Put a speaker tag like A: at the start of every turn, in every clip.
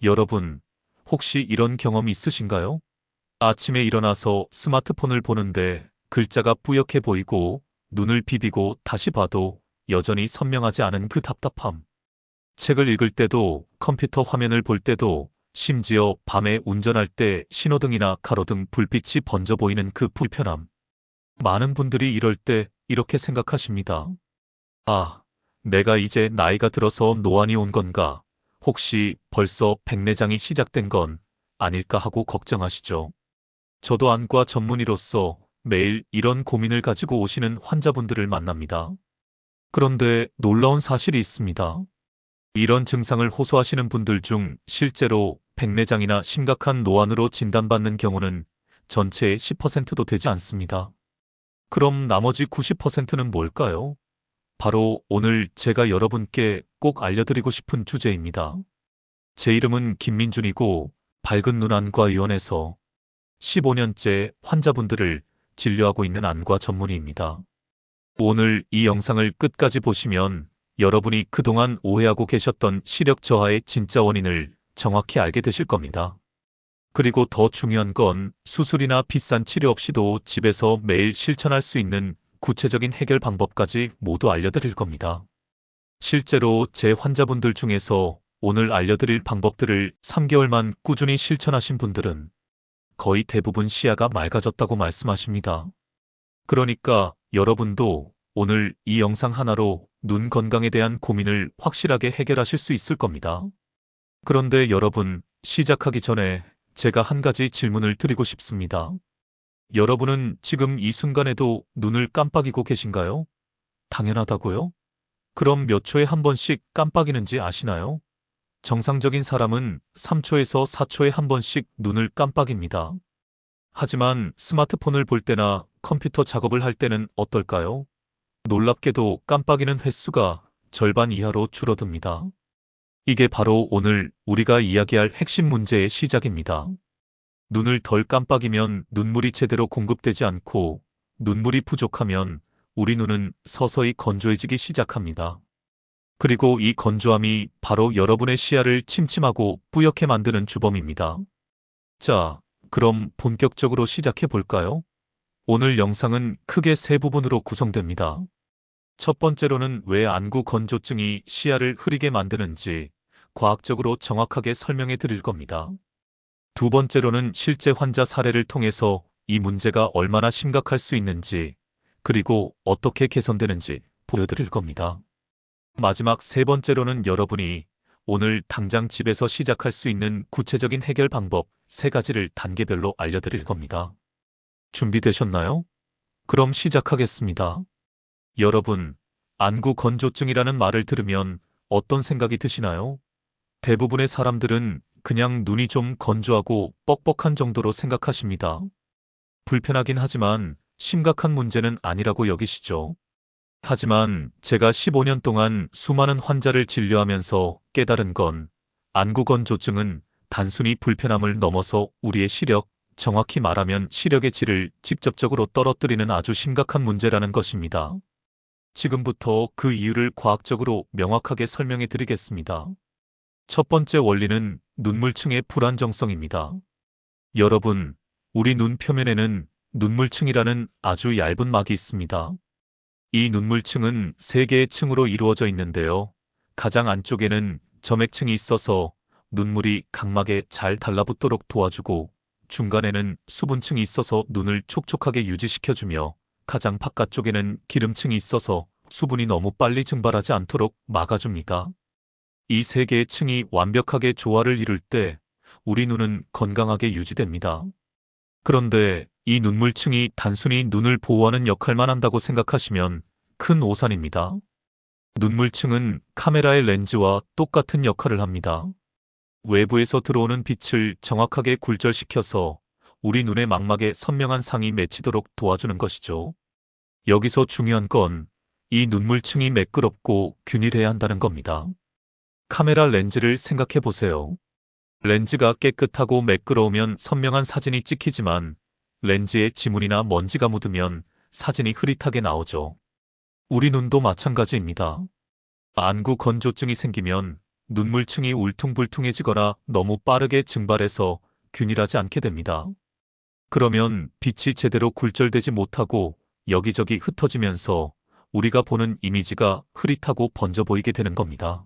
A: 여러분, 혹시 이런 경험 있으신가요? 아침에 일어나서 스마트폰을 보는데 글자가 뿌옇게 보이고 눈을 비비고 다시 봐도 여전히 선명하지 않은 그 답답함. 책을 읽을 때도 컴퓨터 화면을 볼 때도 심지어 밤에 운전할 때 신호등이나 가로등 불빛이 번져 보이는 그 불편함. 많은 분들이 이럴 때 이렇게 생각하십니다. 아, 내가 이제 나이가 들어서 노안이 온 건가? 혹시 벌써 백내장이 시작된 건 아닐까 하고 걱정하시죠. 저도 안과 전문의로서 매일 이런 고민을 가지고 오시는 환자분들을 만납니다. 그런데 놀라운 사실이 있습니다. 이런 증상을 호소하시는 분들 중 실제로 백내장이나 심각한 노안으로 진단받는 경우는 전체의 10%도 되지 않습니다. 그럼 나머지 90%는 뭘까요? 바로 오늘 제가 여러분께 꼭 알려드리고 싶은 주제입니다. 제 이름은 김민준이고 밝은 눈 안과의원에서 15년째 환자분들을 진료하고 있는 안과 전문의입니다. 오늘 이 영상을 끝까지 보시면 여러분이 그동안 오해하고 계셨던 시력 저하의 진짜 원인을 정확히 알게 되실 겁니다. 그리고 더 중요한 건 수술이나 비싼 치료 없이도 집에서 매일 실천할 수 있는 구체적인 해결 방법까지 모두 알려드릴 겁니다. 실제로 제 환자분들 중에서 오늘 알려드릴 방법들을 3개월만 꾸준히 실천하신 분들은 거의 대부분 시야가 맑아졌다고 말씀하십니다. 그러니까 여러분도 오늘 이 영상 하나로 눈 건강에 대한 고민을 확실하게 해결하실 수 있을 겁니다. 그런데 여러분, 시작하기 전에 제가 한 가지 질문을 드리고 싶습니다. 여러분은 지금 이 순간에도 눈을 깜빡이고 계신가요? 당연하다고요? 그럼 몇 초에 한 번씩 깜빡이는지 아시나요? 정상적인 사람은 3초에서 4초에 한 번씩 눈을 깜빡입니다. 하지만 스마트폰을 볼 때나 컴퓨터 작업을 할 때는 어떨까요? 놀랍게도 깜빡이는 횟수가 절반 이하로 줄어듭니다. 이게 바로 오늘 우리가 이야기할 핵심 문제의 시작입니다. 눈을 덜 깜빡이면 눈물이 제대로 공급되지 않고 눈물이 부족하면 우리 눈은 서서히 건조해지기 시작합니다. 그리고 이 건조함이 바로 여러분의 시야를 침침하고 뿌옇게 만드는 주범입니다. 자, 그럼 본격적으로 시작해 볼까요? 오늘 영상은 크게 세 부분으로 구성됩니다. 첫 번째로는 왜 안구 건조증이 시야를 흐리게 만드는지 과학적으로 정확하게 설명해 드릴 겁니다. 두 번째로는 실제 환자 사례를 통해서 이 문제가 얼마나 심각할 수 있는지, 그리고 어떻게 개선되는지 보여드릴 겁니다. 마지막 세 번째로는 여러분이 오늘 당장 집에서 시작할 수 있는 구체적인 해결 방법 세 가지를 단계별로 알려드릴 겁니다. 준비되셨나요? 그럼 시작하겠습니다. 여러분, 안구 건조증이라는 말을 들으면 어떤 생각이 드시나요? 대부분의 사람들은 그냥 눈이 좀 건조하고 뻑뻑한 정도로 생각하십니다. 불편하긴 하지만 심각한 문제는 아니라고 여기시죠. 하지만 제가 15년 동안 수많은 환자를 진료하면서 깨달은 건 안구 건조증은 단순히 불편함을 넘어서 우리의 시력, 정확히 말하면 시력의 질을 직접적으로 떨어뜨리는 아주 심각한 문제라는 것입니다. 지금부터 그 이유를 과학적으로 명확하게 설명해 드리겠습니다. 첫 번째 원리는 눈물층의 불안정성입니다. 여러분, 우리 눈 표면에는 눈물층이라는 아주 얇은 막이 있습니다. 이 눈물층은 세 개의 층으로 이루어져 있는데요. 가장 안쪽에는 점액층이 있어서 눈물이 각막에 잘 달라붙도록 도와주고, 중간에는 수분층이 있어서 눈을 촉촉하게 유지시켜주며, 가장 바깥쪽에는 기름층이 있어서 수분이 너무 빨리 증발하지 않도록 막아줍니다. 이 세 개의 층이 완벽하게 조화를 이룰 때 우리 눈은 건강하게 유지됩니다. 그런데 이 눈물층이 단순히 눈을 보호하는 역할만 한다고 생각하시면 큰 오산입니다. 눈물층은 카메라의 렌즈와 똑같은 역할을 합니다. 외부에서 들어오는 빛을 정확하게 굴절시켜서 우리 눈의 망막에 선명한 상이 맺히도록 도와주는 것이죠. 여기서 중요한 건 이 눈물층이 매끄럽고 균일해야 한다는 겁니다. 카메라 렌즈를 생각해 보세요. 렌즈가 깨끗하고 매끄러우면 선명한 사진이 찍히지만 렌즈에 지문이나 먼지가 묻으면 사진이 흐릿하게 나오죠. 우리 눈도 마찬가지입니다. 안구 건조증이 생기면 눈물층이 울퉁불퉁해지거나 너무 빠르게 증발해서 균일하지 않게 됩니다. 그러면 빛이 제대로 굴절되지 못하고 여기저기 흩어지면서 우리가 보는 이미지가 흐릿하고 번져 보이게 되는 겁니다.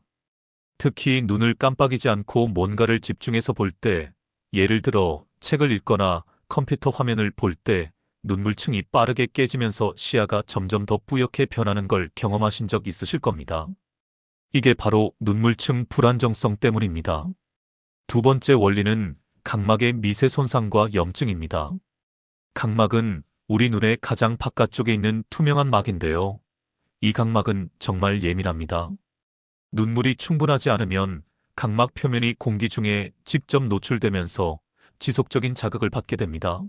A: 특히 눈을 깜빡이지 않고 뭔가를 집중해서 볼 때, 예를 들어 책을 읽거나 컴퓨터 화면을 볼 때 눈물층이 빠르게 깨지면서 시야가 점점 더 뿌옇게 변하는 걸 경험하신 적 있으실 겁니다. 이게 바로 눈물층 불안정성 때문입니다. 두 번째 원리는 각막의 미세 손상과 염증입니다. 각막은 우리 눈의 가장 바깥쪽에 있는 투명한 막인데요. 이 각막은 정말 예민합니다. 눈물이 충분하지 않으면 각막 표면이 공기 중에 직접 노출되면서 지속적인 자극을 받게 됩니다.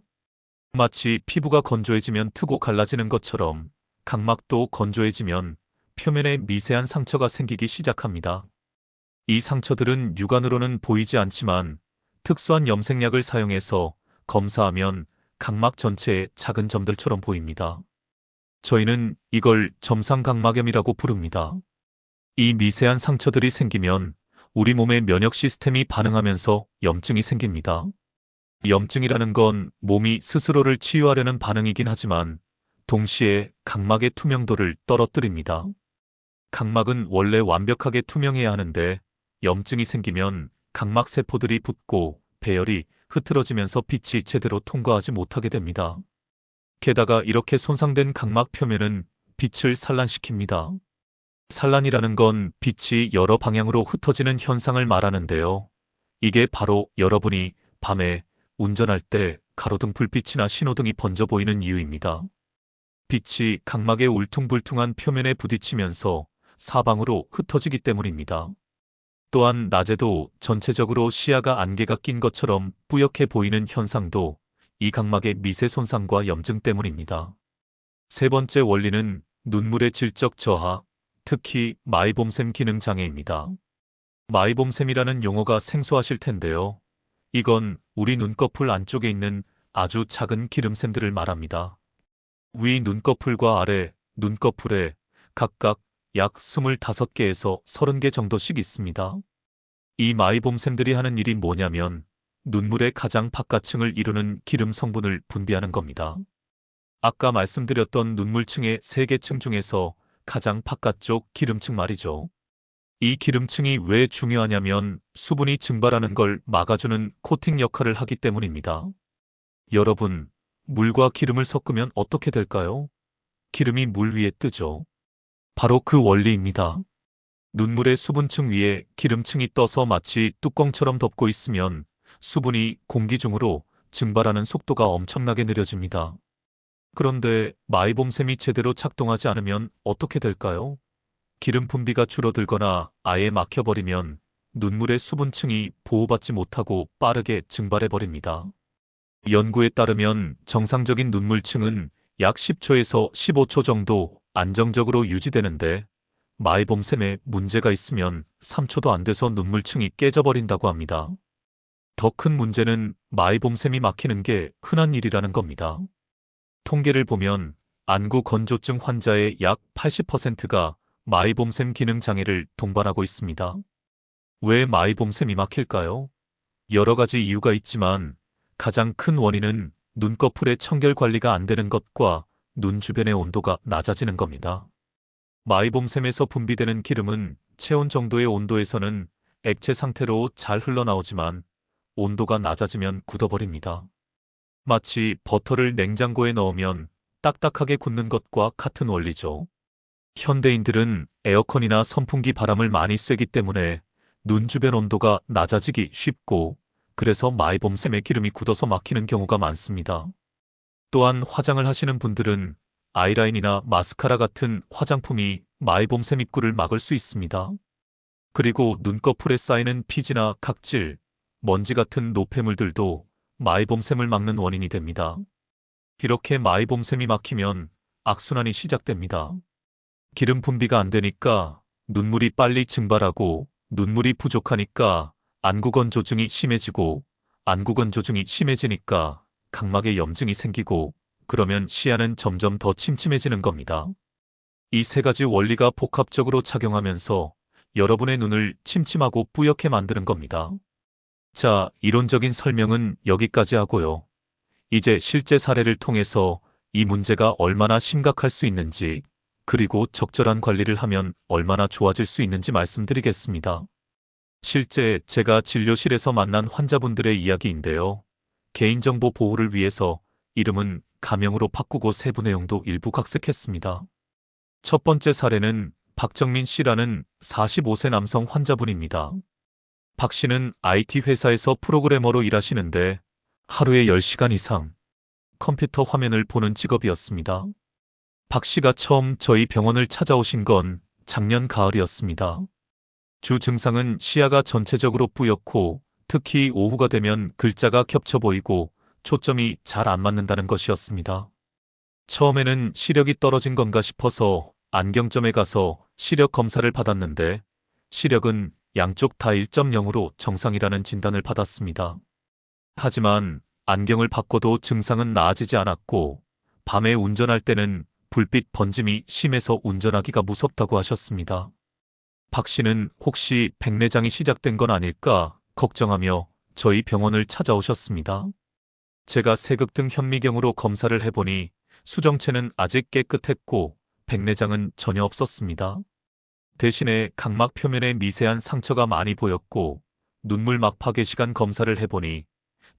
A: 마치 피부가 건조해지면 트고 갈라지는 것처럼 각막도 건조해지면 표면에 미세한 상처가 생기기 시작합니다. 이 상처들은 육안으로는 보이지 않지만 특수한 염색약을 사용해서 검사하면 각막 전체에 작은 점들처럼 보입니다. 저희는 이걸 점상각막염이라고 부릅니다. 이 미세한 상처들이 생기면 우리 몸의 면역 시스템이 반응하면서 염증이 생깁니다. 염증이라는 건 몸이 스스로를 치유하려는 반응이긴 하지만 동시에 각막의 투명도를 떨어뜨립니다. 각막은 원래 완벽하게 투명해야 하는데 염증이 생기면 각막 세포들이 붓고 배열이 흐트러지면서 빛이 제대로 통과하지 못하게 됩니다. 게다가 이렇게 손상된 각막 표면은 빛을 산란시킵니다. 산란이라는 건 빛이 여러 방향으로 흩어지는 현상을 말하는데요. 이게 바로 여러분이 밤에 운전할 때 가로등 불빛이나 신호등이 번져 보이는 이유입니다. 빛이 각막의 울퉁불퉁한 표면에 부딪히면서 사방으로 흩어지기 때문입니다. 또한 낮에도 전체적으로 시야가 안개가 낀 것처럼 뿌옇게 보이는 현상도 이 각막의 미세 손상과 염증 때문입니다. 세 번째 원리는 눈물의 질적 저하, 특히 마이봄샘 기능 장애입니다. 마이봄샘이라는 용어가 생소하실 텐데요. 이건 우리 눈꺼풀 안쪽에 있는 아주 작은 기름샘들을 말합니다. 위 눈꺼풀과 아래 눈꺼풀에 각각 약 25개에서 30개 정도씩 있습니다. 이 마이봄샘들이 하는 일이 뭐냐면 눈물의 가장 바깥층을 이루는 기름 성분을 분비하는 겁니다. 아까 말씀드렸던 눈물층의 3개층 중에서 가장 바깥쪽 기름층 말이죠. 이 기름층이 왜 중요하냐면 수분이 증발하는 걸 막아주는 코팅 역할을 하기 때문입니다. 여러분, 물과 기름을 섞으면 어떻게 될까요? 기름이 물 위에 뜨죠. 바로 그 원리입니다. 눈물의 수분층 위에 기름층이 떠서 마치 뚜껑처럼 덮고 있으면 수분이 공기 중으로 증발하는 속도가 엄청나게 느려집니다. 그런데 마이봄샘이 제대로 작동하지 않으면 어떻게 될까요? 기름 분비가 줄어들거나 아예 막혀버리면 눈물의 수분층이 보호받지 못하고 빠르게 증발해버립니다. 연구에 따르면 정상적인 눈물층은 약 10초에서 15초 정도 안정적으로 유지되는데 마이봄샘에 문제가 있으면 3초도 안 돼서 눈물층이 깨져버린다고 합니다. 더 큰 문제는 마이봄샘이 막히는 게 흔한 일이라는 겁니다. 통계를 보면 안구 건조증 환자의 약 80%가 마이봄샘 기능 장애를 동반하고 있습니다. 왜 마이봄샘이 막힐까요? 여러 가지 이유가 있지만 가장 큰 원인은 눈꺼풀의 청결 관리가 안 되는 것과 눈 주변의 온도가 낮아지는 겁니다. 마이봄샘에서 분비되는 기름은 체온 정도의 온도에서는 액체 상태로 잘 흘러나오지만 온도가 낮아지면 굳어버립니다. 마치 버터를 냉장고에 넣으면 딱딱하게 굳는 것과 같은 원리죠. 현대인들은 에어컨이나 선풍기 바람을 많이 쐬기 때문에 눈 주변 온도가 낮아지기 쉽고 그래서 마이봄샘에 기름이 굳어서 막히는 경우가 많습니다. 또한 화장을 하시는 분들은 아이라인이나 마스카라 같은 화장품이 마이봄샘 입구를 막을 수 있습니다. 그리고 눈꺼풀에 쌓이는 피지나 각질, 먼지 같은 노폐물들도 마이봄샘을 막는 원인이 됩니다. 이렇게 마이봄샘이 막히면 악순환이 시작됩니다. 기름 분비가 안 되니까 눈물이 빨리 증발하고 눈물이 부족하니까 안구건조증이 심해지고 안구건조증이 심해지니까 각막에 염증이 생기고 그러면 시야는 점점 더 침침해지는 겁니다. 이 세 가지 원리가 복합적으로 작용하면서 여러분의 눈을 침침하고 뿌옇게 만드는 겁니다. 자, 이론적인 설명은 여기까지 하고요. 이제 실제 사례를 통해서 이 문제가 얼마나 심각할 수 있는지, 그리고 적절한 관리를 하면 얼마나 좋아질 수 있는지 말씀드리겠습니다. 실제 제가 진료실에서 만난 환자분들의 이야기인데요. 개인정보 보호를 위해서 이름은 가명으로 바꾸고 세부 내용도 일부 각색했습니다. 첫 번째 사례는 박정민 씨라는 45세 남성 환자분입니다. 박 씨는 IT 회사에서 프로그래머로 일하시는데 하루에 10시간 이상 컴퓨터 화면을 보는 직업이었습니다. 박 씨가 처음 저희 병원을 찾아오신 건 작년 가을이었습니다. 주 증상은 시야가 전체적으로 뿌옇고 특히 오후가 되면 글자가 겹쳐 보이고 초점이 잘 안 맞는다는 것이었습니다. 처음에는 시력이 떨어진 건가 싶어서 안경점에 가서 시력 검사를 받았는데 시력은 양쪽 다 1.0으로 정상이라는 진단을 받았습니다. 하지만 안경을 바꿔도 증상은 나아지지 않았고 밤에 운전할 때는 불빛 번짐이 심해서 운전하기가 무섭다고 하셨습니다. 박 씨는 혹시 백내장이 시작된 건 아닐까 걱정하며 저희 병원을 찾아오셨습니다. 제가 세극등 현미경으로 검사를 해보니 수정체는 아직 깨끗했고 백내장은 전혀 없었습니다. 대신에 각막 표면에 미세한 상처가 많이 보였고 눈물 막파괴 시간 검사를 해보니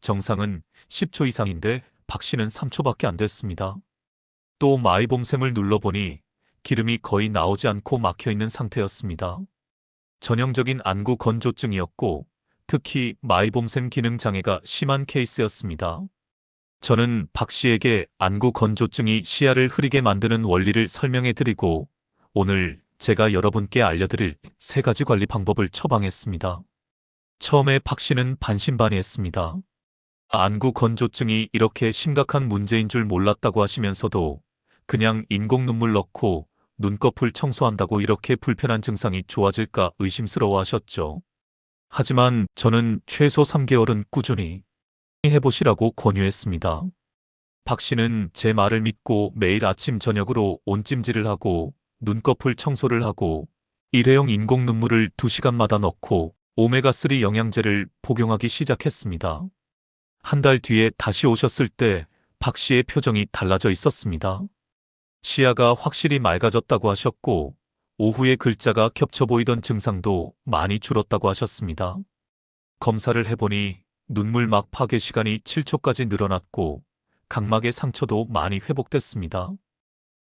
A: 정상은 10초 이상인데 박 씨는 3초밖에 안 됐습니다. 또 마이봄샘을 눌러보니 기름이 거의 나오지 않고 막혀있는 상태였습니다. 전형적인 안구 건조증이었고 특히 마이봄샘 기능 장애가 심한 케이스였습니다. 저는 박 씨에게 안구 건조증이 시야를 흐리게 만드는 원리를 설명해 드리고 오늘 제가 여러분께 알려드릴 3가지 관리 방법을 처방했습니다. 처음에 박 씨는 반신반의했습니다. 안구 건조증이 이렇게 심각한 문제인 줄 몰랐다고 하시면서도 그냥 인공 눈물 넣고 눈꺼풀 청소한다고 이렇게 불편한 증상이 좋아질까 의심스러워 하셨죠. 하지만 저는 최소 3개월은 꾸준히 해보시라고 권유했습니다. 박 씨는 제 말을 믿고 매일 아침 저녁으로 온찜질을 하고 눈꺼풀 청소를 하고 일회용 인공 눈물을 2시간마다 넣고 오메가3 영양제를 복용하기 시작했습니다. 한 달 뒤에 다시 오셨을 때 박 씨의 표정이 달라져 있었습니다. 시야가 확실히 맑아졌다고 하셨고 오후에 글자가 겹쳐 보이던 증상도 많이 줄었다고 하셨습니다. 검사를 해보니 눈물막 파괴 시간이 7초까지 늘어났고 각막의 상처도 많이 회복됐습니다.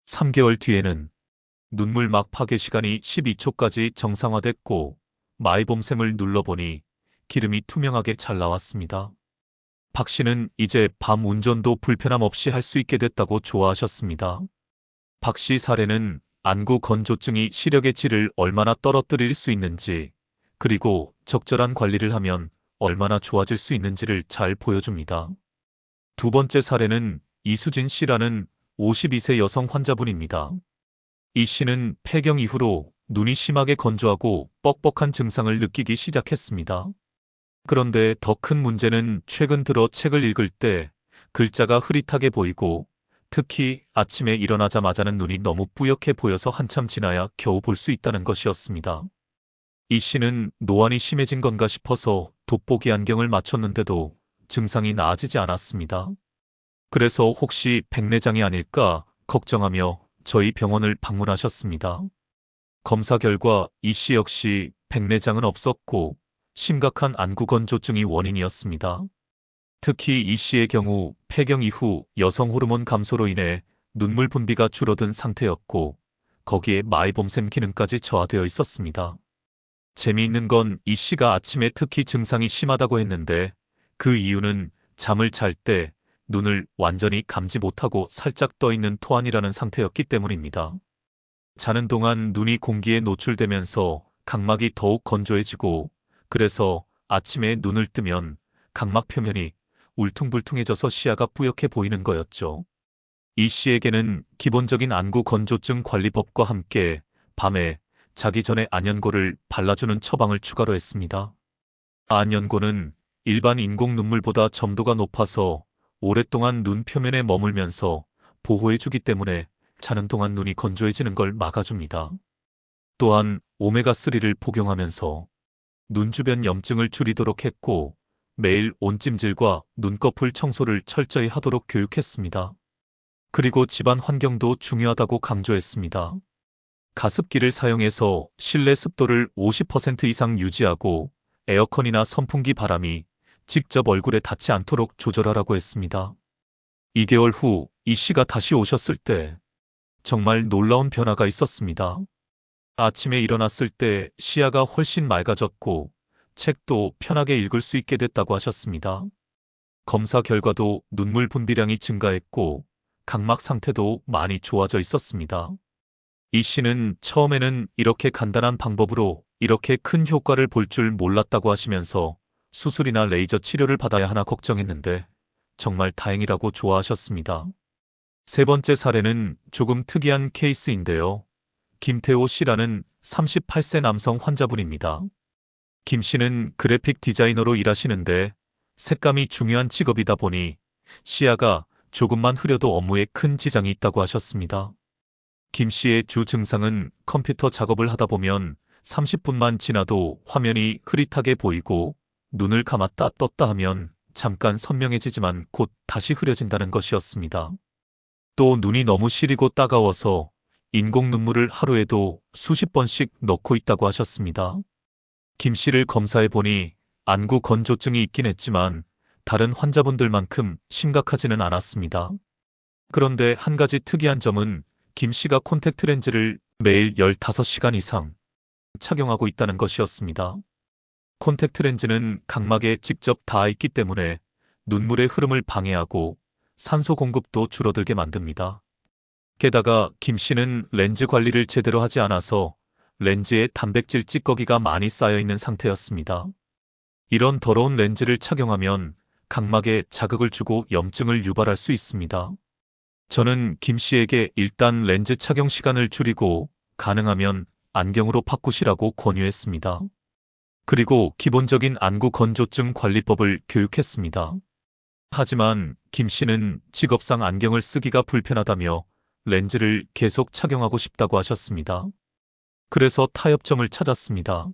A: 3개월 뒤에는 눈물막 파괴 시간이 12초까지 정상화됐고 마이봄샘을 눌러보니 기름이 투명하게 잘 나왔습니다. 박 씨는 이제 밤 운전도 불편함 없이 할 수 있게 됐다고 좋아하셨습니다. 박 씨 사례는 안구 건조증이 시력의 질을 얼마나 떨어뜨릴 수 있는지 그리고 적절한 관리를 하면 얼마나 좋아질 수 있는지를 잘 보여줍니다. 두 번째 사례는 이수진 씨라는 52세 여성 환자분입니다. 이 씨는 폐경 이후로 눈이 심하게 건조하고 뻑뻑한 증상을 느끼기 시작했습니다. 그런데 더 큰 문제는 최근 들어 책을 읽을 때 글자가 흐릿하게 보이고 특히 아침에 일어나자마자는 눈이 너무 뿌옇게 보여서 한참 지나야 겨우 볼 수 있다는 것이었습니다. 이 씨는 노안이 심해진 건가 싶어서 돋보기 안경을 맞췄는데도 증상이 나아지지 않았습니다. 그래서 혹시 백내장이 아닐까 걱정하며 저희 병원을 방문하셨습니다. 검사 결과 이 씨 역시 백내장은 없었고 심각한 안구 건조증이 원인이었습니다. 특히 이 씨의 경우 폐경 이후 여성 호르몬 감소로 인해 눈물 분비가 줄어든 상태였고 거기에 마이봄샘 기능까지 저하되어 있었습니다. 재미있는 건 이 씨가 아침에 특히 증상이 심하다고 했는데 그 이유는 잠을 잘 때 눈을 완전히 감지 못하고 살짝 떠 있는 토안이라는 상태였기 때문입니다. 자는 동안 눈이 공기에 노출되면서 각막이 더욱 건조해지고 그래서 아침에 눈을 뜨면 각막 표면이 울퉁불퉁해져서 시야가 뿌옇게 보이는 거였죠. 이 씨에게는 기본적인 안구 건조증 관리법과 함께 밤에 자기 전에 안연고를 발라주는 처방을 추가로 했습니다. 안연고는 일반 인공 눈물보다 점도가 높아서 오랫동안 눈 표면에 머물면서 보호해주기 때문에 자는 동안 눈이 건조해지는 걸 막아줍니다. 또한 오메가3를 복용하면서 눈 주변 염증을 줄이도록 했고 매일 온찜질과 눈꺼풀 청소를 철저히 하도록 교육했습니다. 그리고 집안 환경도 중요하다고 강조했습니다. 가습기를 사용해서 실내 습도를 50% 이상 유지하고 에어컨이나 선풍기 바람이 직접 얼굴에 닿지 않도록 조절하라고 했습니다. 2개월 후 이 씨가 다시 오셨을 때 정말 놀라운 변화가 있었습니다. 아침에 일어났을 때 시야가 훨씬 맑아졌고 책도 편하게 읽을 수 있게 됐다고 하셨습니다. 검사 결과도 눈물 분비량이 증가했고 각막 상태도 많이 좋아져 있었습니다. 이 씨는 처음에는 이렇게 간단한 방법으로 이렇게 큰 효과를 볼 줄 몰랐다고 하시면서 수술이나 레이저 치료를 받아야 하나 걱정했는데 정말 다행이라고 좋아하셨습니다. 세 번째 사례는 조금 특이한 케이스인데요. 김태호 씨라는 38세 남성 환자분입니다. 김 씨는 그래픽 디자이너로 일하시는데 색감이 중요한 직업이다 보니 시야가 조금만 흐려도 업무에 큰 지장이 있다고 하셨습니다. 김 씨의 주 증상은 컴퓨터 작업을 하다 보면 30분만 지나도 화면이 흐릿하게 보이고 눈을 감았다 떴다 하면 잠깐 선명해지지만 곧 다시 흐려진다는 것이었습니다. 또 눈이 너무 시리고 따가워서 인공 눈물을 하루에도 수십 번씩 넣고 있다고 하셨습니다. 김 씨를 검사해 보니 안구 건조증이 있긴 했지만 다른 환자분들만큼 심각하지는 않았습니다. 그런데 한 가지 특이한 점은 김 씨가 콘택트 렌즈를 매일 15시간 이상 착용하고 있다는 것이었습니다. 콘택트 렌즈는 각막에 직접 닿아 있기 때문에 눈물의 흐름을 방해하고 산소 공급도 줄어들게 만듭니다. 게다가 김 씨는 렌즈 관리를 제대로 하지 않아서 렌즈에 단백질 찌꺼기가 많이 쌓여 있는 상태였습니다. 이런 더러운 렌즈를 착용하면 각막에 자극을 주고 염증을 유발할 수 있습니다. 저는 김 씨에게 일단 렌즈 착용 시간을 줄이고 가능하면 안경으로 바꾸시라고 권유했습니다. 그리고 기본적인 안구 건조증 관리법을 교육했습니다. 하지만 김 씨는 직업상 안경을 쓰기가 불편하다며 렌즈를 계속 착용하고 싶다고 하셨습니다. 그래서 타협점을 찾았습니다.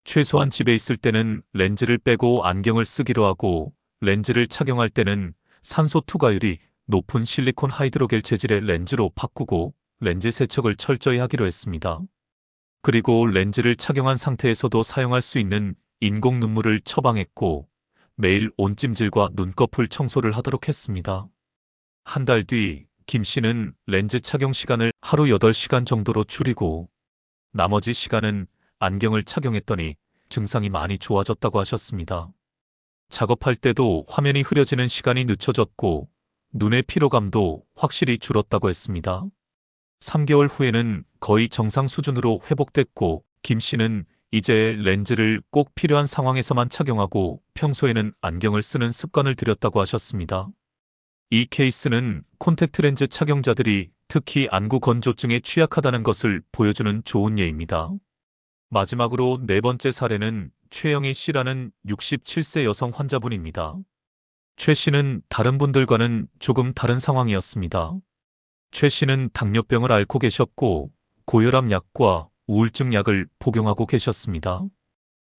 A: 최소한 집에 있을 때는 렌즈를 빼고 안경을 쓰기로 하고 렌즈를 착용할 때는 산소 투과율이 높은 실리콘 하이드로겔 재질의 렌즈로 바꾸고 렌즈 세척을 철저히 하기로 했습니다. 그리고 렌즈를 착용한 상태에서도 사용할 수 있는 인공 눈물을 처방했고 매일 온찜질과 눈꺼풀 청소를 하도록 했습니다. 한 달 뒤 김 씨는 렌즈 착용 시간을 하루 8시간 정도로 줄이고 나머지 시간은 안경을 착용했더니 증상이 많이 좋아졌다고 하셨습니다. 작업할 때도 화면이 흐려지는 시간이 늦춰졌고 눈의 피로감도 확실히 줄었다고 했습니다. 3개월 후에는 거의 정상 수준으로 회복됐고 김 씨는 이제 렌즈를 꼭 필요한 상황에서만 착용하고 평소에는 안경을 쓰는 습관을 들였다고 하셨습니다. 이 케이스는 콘택트 렌즈 착용자들이 특히 안구 건조증에 취약하다는 것을 보여주는 좋은 예입니다. 마지막으로 네 번째 사례는 최영희 씨라는 67세 여성 환자분입니다. 최 씨는 다른 분들과는 조금 다른 상황이었습니다. 최 씨는 당뇨병을 앓고 계셨고 고혈압 약과 우울증 약을 복용하고 계셨습니다.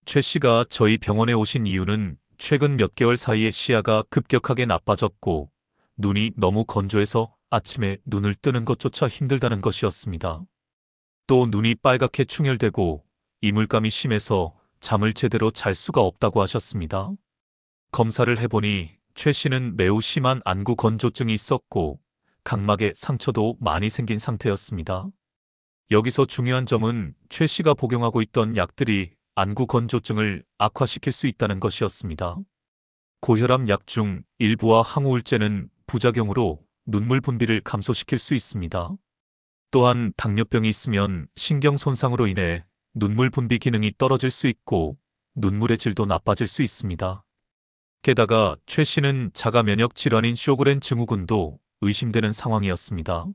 A: 최 씨가 저희 병원에 오신 이유는 최근 몇 개월 사이에 시야가 급격하게 나빠졌고 눈이 너무 건조해서 아침에 눈을 뜨는 것조차 힘들다는 것이었습니다. 또 눈이 빨갛게 충혈되고 이물감이 심해서 잠을 제대로 잘 수가 없다고 하셨습니다. 검사를 해보니 최 씨는 매우 심한 안구 건조증이 있었고 각막에 상처도 많이 생긴 상태였습니다. 여기서 중요한 점은 최 씨가 복용하고 있던 약들이 안구 건조증을 악화시킬 수 있다는 것이었습니다. 고혈압 약 중 일부와 항우울제는 부작용으로 눈물 분비를 감소시킬 수 있습니다. 또한 당뇨병이 있으면 신경 손상으로 인해 눈물 분비 기능이 떨어질 수 있고 눈물의 질도 나빠질 수 있습니다. 게다가 최 씨는 자가 면역 질환인 쇼그렌 증후군도 의심되는 상황이었습니다.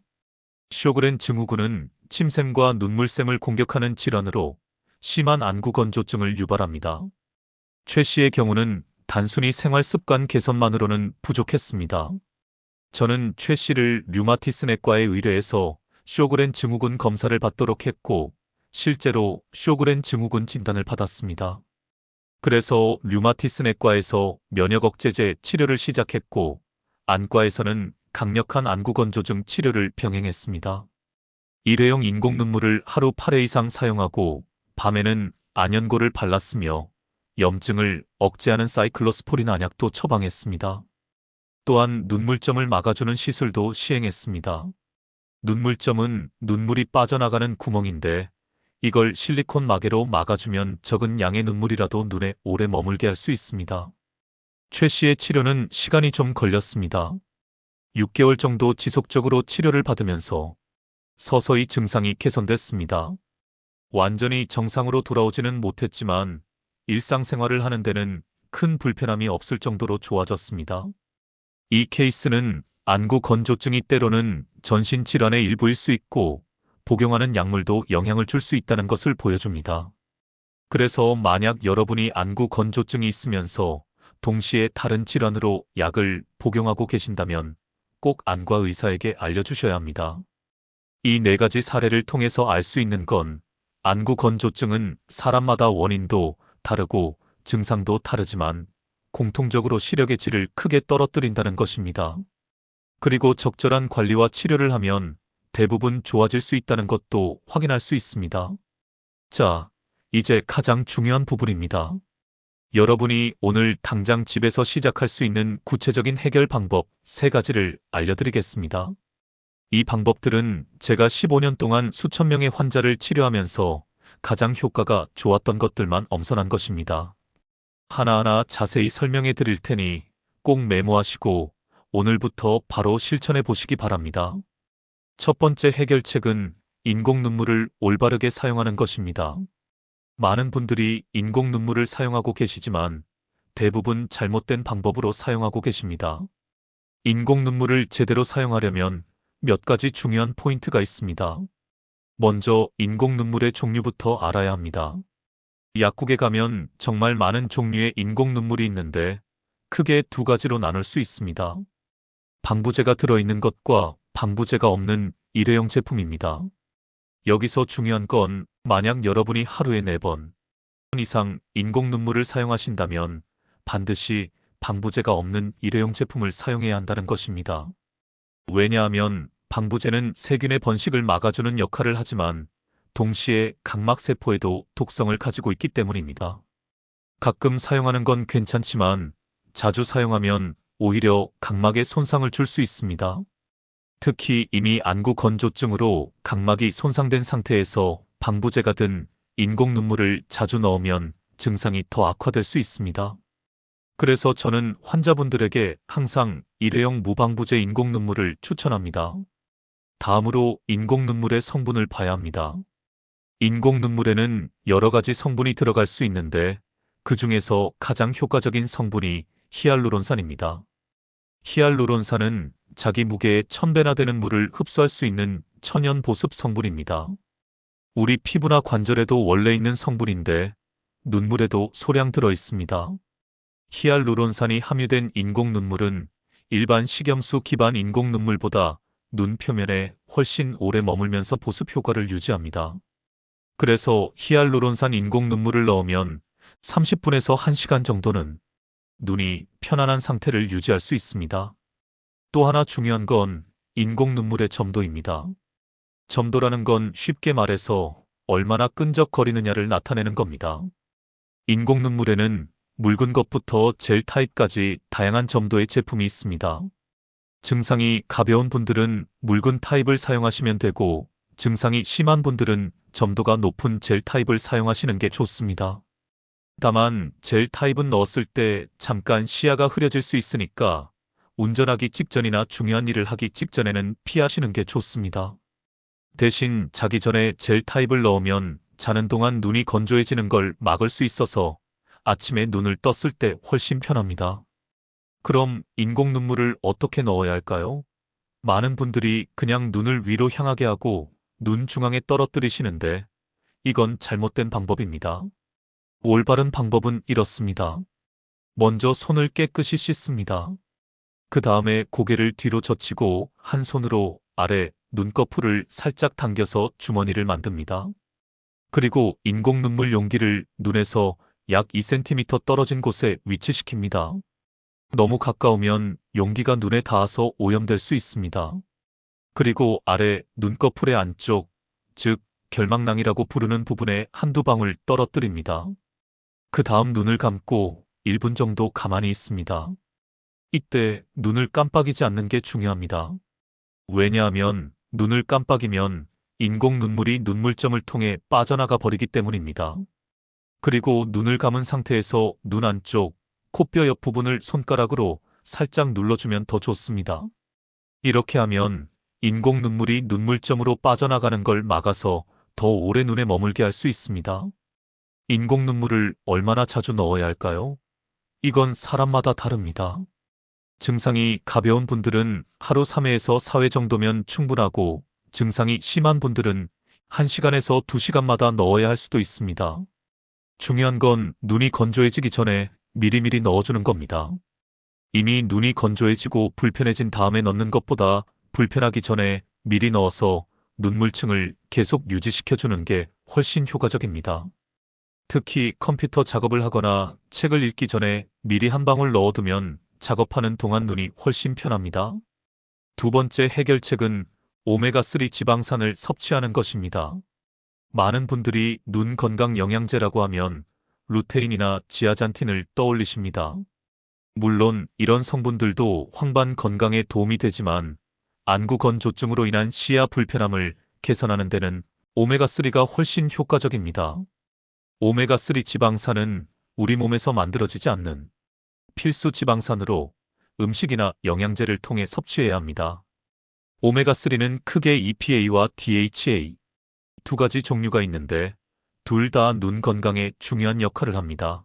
A: 쇼그렌 증후군은 침샘과 눈물샘을 공격하는 질환으로 심한 안구 건조증을 유발합니다. 최 씨의 경우는 단순히 생활 습관 개선만으로는 부족했습니다. 저는 최 씨를 류마티스 내과에 의뢰해서 쇼그렌 증후군 검사를 받도록 했고 실제로 쇼그렌 증후군 진단을 받았습니다. 그래서 류마티스 내과에서 면역 억제제 치료를 시작했고 안과에서는 강력한 안구 건조증 치료를 병행했습니다. 일회용 인공 눈물을 하루 8회 이상 사용하고 밤에는 안연고를 발랐으며 염증을 억제하는 사이클로스포린 안약도 처방했습니다. 또한 눈물점을 막아주는 시술도 시행했습니다. 눈물점은 눈물이 빠져나가는 구멍인데 이걸 실리콘 마개로 막아주면 적은 양의 눈물이라도 눈에 오래 머물게 할 수 있습니다. 최 씨의 치료는 시간이 좀 걸렸습니다. 6개월 정도 지속적으로 치료를 받으면서 서서히 증상이 개선됐습니다. 완전히 정상으로 돌아오지는 못했지만 일상생활을 하는 데는 큰 불편함이 없을 정도로 좋아졌습니다. 이 케이스는 안구 건조증이 때로는 전신 질환의 일부일 수 있고 복용하는 약물도 영향을 줄 수 있다는 것을 보여줍니다. 그래서 만약 여러분이 안구 건조증이 있으면서 동시에 다른 질환으로 약을 복용하고 계신다면 꼭 안과 의사에게 알려주셔야 합니다. 이 4가지 사례를 통해서 알 수 있는 건 안구 건조증은 사람마다 원인도 다르고 증상도 다르지만 공통적으로 시력의 질을 크게 떨어뜨린다는 것입니다. 그리고 적절한 관리와 치료를 하면 대부분 좋아질 수 있다는 것도 확인할 수 있습니다. 자, 이제 가장 중요한 부분입니다. 여러분이 오늘 당장 집에서 시작할 수 있는 구체적인 해결 방법 3가지를 알려드리겠습니다. 이 방법들은 제가 15년 동안 수천 명의 환자를 치료하면서 가장 효과가 좋았던 것들만 엄선한 것입니다. 하나하나 자세히 설명해 드릴 테니 꼭 메모하시고 오늘부터 바로 실천해 보시기 바랍니다. 첫 번째 해결책은 인공 눈물을 올바르게 사용하는 것입니다. 많은 분들이 인공 눈물을 사용하고 계시지만 대부분 잘못된 방법으로 사용하고 계십니다. 인공 눈물을 제대로 사용하려면 몇 가지 중요한 포인트가 있습니다. 먼저 인공 눈물의 종류부터 알아야 합니다. 약국에 가면 정말 많은 종류의 인공 눈물이 있는데 크게 2가지로 나눌 수 있습니다. 방부제가 들어있는 것과 방부제가 없는 일회용 제품입니다. 여기서 중요한 건 만약 여러분이 하루에 4번 이상 인공 눈물을 사용하신다면 반드시 방부제가 없는 일회용 제품을 사용해야 한다는 것입니다. 왜냐하면 방부제는 세균의 번식을 막아주는 역할을 하지만 동시에 각막세포에도 독성을 가지고 있기 때문입니다. 가끔 사용하는 건 괜찮지만 자주 사용하면 오히려 각막에 손상을 줄 수 있습니다. 특히 이미 안구 건조증으로 각막이 손상된 상태에서 방부제가 든 인공 눈물을 자주 넣으면 증상이 더 악화될 수 있습니다. 그래서 저는 환자분들에게 항상 일회용 무방부제 인공 눈물을 추천합니다. 다음으로 인공 눈물의 성분을 봐야 합니다. 인공 눈물에는 여러 가지 성분이 들어갈 수 있는데 그 중에서 가장 효과적인 성분이 히알루론산입니다. 히알루론산은 자기 무게의 1000배나 되는 물을 흡수할 수 있는 천연 보습 성분입니다. 우리 피부나 관절에도 원래 있는 성분인데 눈물에도 소량 들어 있습니다. 히알루론산이 함유된 인공 눈물은 일반 식염수 기반 인공 눈물보다 눈 표면에 훨씬 오래 머물면서 보습 효과를 유지합니다. 그래서 히알루론산 인공 눈물을 넣으면 30분에서 1시간 정도는 눈이 편안한 상태를 유지할 수 있습니다. 또 하나 중요한 건 인공 눈물의 점도입니다. 점도라는 건 쉽게 말해서 얼마나 끈적거리느냐를 나타내는 겁니다. 인공 눈물에는 묽은 것부터 젤 타입까지 다양한 점도의 제품이 있습니다. 증상이 가벼운 분들은 묽은 타입을 사용하시면 되고 증상이 심한 분들은 점도가 높은 젤 타입을 사용하시는 게 좋습니다. 다만 젤 타입은 넣었을 때 잠깐 시야가 흐려질 수 있으니까 운전하기 직전이나 중요한 일을 하기 직전에는 피하시는 게 좋습니다. 대신 자기 전에 젤 타입을 넣으면 자는 동안 눈이 건조해지는 걸 막을 수 있어서 아침에 눈을 떴을 때 훨씬 편합니다. 그럼 인공 눈물을 어떻게 넣어야 할까요? 많은 분들이 그냥 눈을 위로 향하게 하고 눈 중앙에 떨어뜨리시는데 이건 잘못된 방법입니다. 올바른 방법은 이렇습니다. 먼저 손을 깨끗이 씻습니다. 그 다음에 고개를 뒤로 젖히고 한 손으로 아래 눈꺼풀을 살짝 당겨서 주머니를 만듭니다. 그리고 인공 눈물 용기를 눈에서 약 2cm 떨어진 곳에 위치시킵니다. 너무 가까우면 용기가 눈에 닿아서 오염될 수 있습니다. 그리고 아래 눈꺼풀의 안쪽, 즉 결막낭이라고 부르는 부분에 한두 방울 떨어뜨립니다. 그 다음 눈을 감고 1분 정도 가만히 있습니다. 이때 눈을 깜빡이지 않는 게 중요합니다. 왜냐하면 눈을 깜빡이면 인공 눈물이 눈물점을 통해 빠져나가 버리기 때문입니다. 그리고 눈을 감은 상태에서 눈 안쪽, 코뼈 옆 부분을 손가락으로 살짝 눌러주면 더 좋습니다. 이렇게 하면 인공 눈물이 눈물점으로 빠져나가는 걸 막아서 더 오래 눈에 머물게 할 수 있습니다. 인공 눈물을 얼마나 자주 넣어야 할까요? 이건 사람마다 다릅니다. 증상이 가벼운 분들은 하루 3회에서 4회 정도면 충분하고, 증상이 심한 분들은 1시간에서 2시간마다 넣어야 할 수도 있습니다. 중요한 건 눈이 건조해지기 전에 미리미리 넣어주는 겁니다. 이미 눈이 건조해지고 불편해진 다음에 넣는 것보다 불편하기 전에 미리 넣어서 눈물층을 계속 유지시켜주는 게 훨씬 효과적입니다. 특히 컴퓨터 작업을 하거나 책을 읽기 전에 미리 한 방울 넣어두면 작업하는 동안 눈이 훨씬 편합니다. 두 번째 해결책은 오메가3 지방산을 섭취하는 것입니다. 많은 분들이 눈 건강 영양제라고 하면 루테인이나 지아잔틴을 떠올리십니다. 물론 이런 성분들도 황반 건강에 도움이 되지만 안구 건조증으로 인한 시야 불편함을 개선하는 데는 오메가3가 훨씬 효과적입니다. 오메가3 지방산은 우리 몸에서 만들어지지 않는 필수 지방산으로 음식이나 영양제를 통해 섭취해야 합니다. 오메가3는 크게 EPA와 DHA 두 가지 종류가 있는데 둘 다 눈 건강에 중요한 역할을 합니다.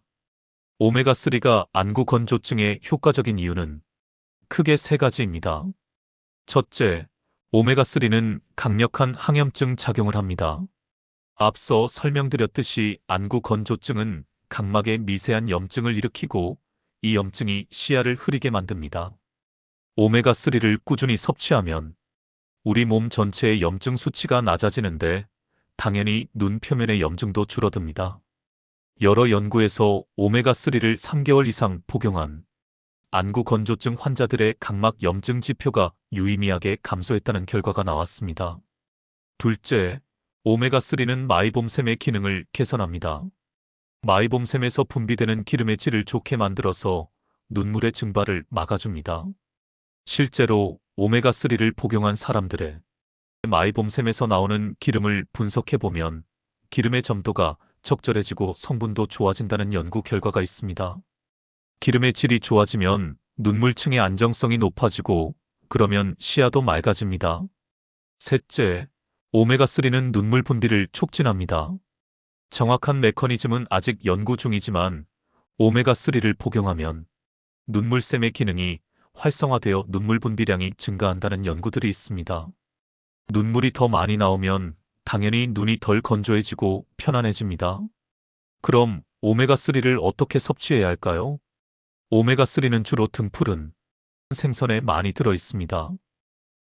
A: 오메가3가 안구 건조증에 효과적인 이유는 크게 세 가지입니다. 첫째, 오메가3는 강력한 항염증 작용을 합니다. 앞서 설명드렸듯이 안구 건조증은 각막에 미세한 염증을 일으키고 이 염증이 시야를 흐리게 만듭니다. 오메가3를 꾸준히 섭취하면 우리 몸 전체의 염증 수치가 낮아지는데 당연히 눈 표면의 염증도 줄어듭니다. 여러 연구에서 오메가3를 3개월 이상 복용한 안구 건조증 환자들의 각막 염증 지표가 유의미하게 감소했다는 결과가 나왔습니다. 둘째, 오메가3는 마이봄샘의 기능을 개선합니다. 마이봄샘에서 분비되는 기름의 질을 좋게 만들어서 눈물의 증발을 막아줍니다. 실제로 오메가3를 복용한 사람들의 마이봄샘에서 나오는 기름을 분석해보면 기름의 점도가 적절해지고 성분도 좋아진다는 연구 결과가 있습니다. 기름의 질이 좋아지면 눈물층의 안정성이 높아지고 그러면 시야도 맑아집니다. 셋째, 오메가3는 눈물 분비를 촉진합니다. 정확한 메커니즘은 아직 연구 중이지만 오메가3를 복용하면 눈물샘의 기능이 활성화되어 눈물 분비량이 증가한다는 연구들이 있습니다. 눈물이 더 많이 나오면 당연히 눈이 덜 건조해지고 편안해집니다. 그럼 오메가3를 어떻게 섭취해야 할까요? 오메가3는 주로 등푸른 생선에 많이 들어 있습니다.